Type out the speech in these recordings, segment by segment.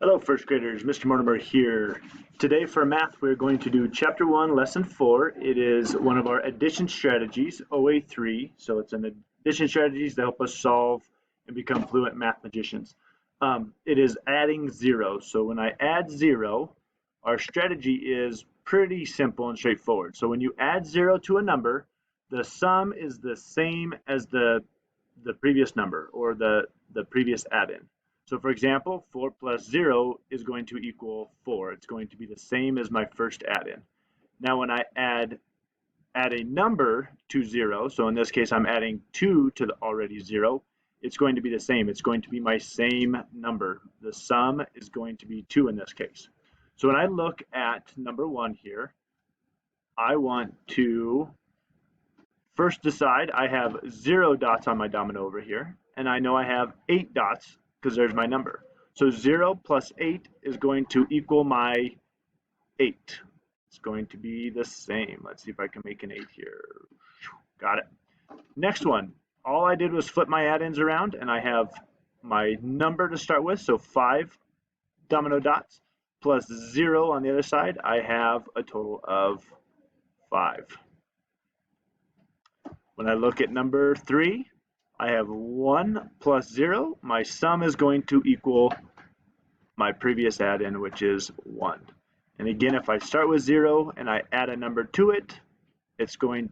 Hello, first graders. Mr. Mortimer here. Today for math, we're going to do Chapter 1, Lesson 4. It is one of our addition strategies, OA3. So it's an addition strategies to help us solve and become fluent math magicians. It is adding zero. So when I add zero, our strategy is pretty simple and straightforward. So when you add zero to a number, the sum is the same as the previous number or the previous add-in. So for example, 4 plus 0 is going to equal 4. It's going to be the same as my first add-in. Now when I add a number to 0, so in this case I'm adding 2 to the already 0, it's going to be the same. It's going to be my same number. The sum is going to be 2 in this case. So when I look at number 1 here, I want to first decide I have 0 dots on my domino over here, and I know I have 8 dots because there's my number. So 0 plus 8 is going to equal my 8. It's going to be the same. Let's see if I can make an 8 here. Got it. Next one. All I did was flip my add-ins around, and I have my number to start with, so 5 domino dots, plus 0 on the other side. I have a total of 5. When I look at number 3, I have 1 plus 0. My sum is going to equal my previous add-in, which is 1. And again, if I start with 0 and I add a number to it,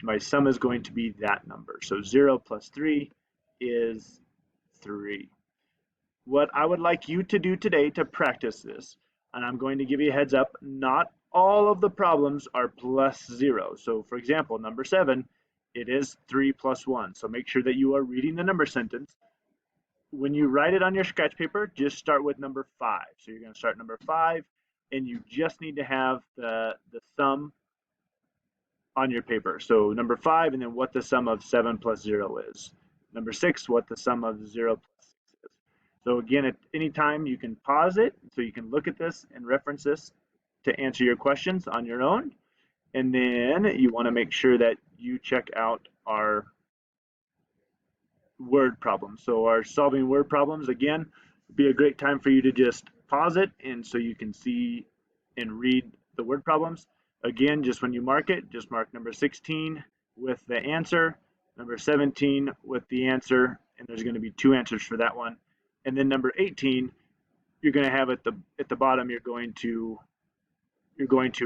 my sum is going to be that number. So 0 plus 3 is 3. What I would like you to do today to practice this, and I'm going to give you a heads up, not all of the problems are plus 0. So for example, number 7, it is 3 plus 1. So make sure that you are reading the number sentence. When you write it on your scratch paper, just start with number 5. So you're going to start number 5, and you just need to have the sum on your paper. So number 5, and then what the sum of 7 plus 0 is. Number 6, what the sum of 0 plus 6 is. So again, at any time you can pause it so you can look at this and reference this to answer your questions on your own. And then you want to make sure that you check out our word problems. So our solving word problems, again, would be a great time for you to just pause it and so you can see and read the word problems. Again, just when you mark it, just mark number 16 with the answer, number 17 with the answer, and there's going to be 2 answers for that one. And then number 18, you're going to have at the bottom, you're going to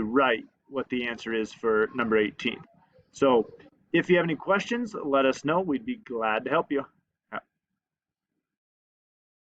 write what the answer is for number 18. So if you have any questions, let us know. We'd be glad to help you.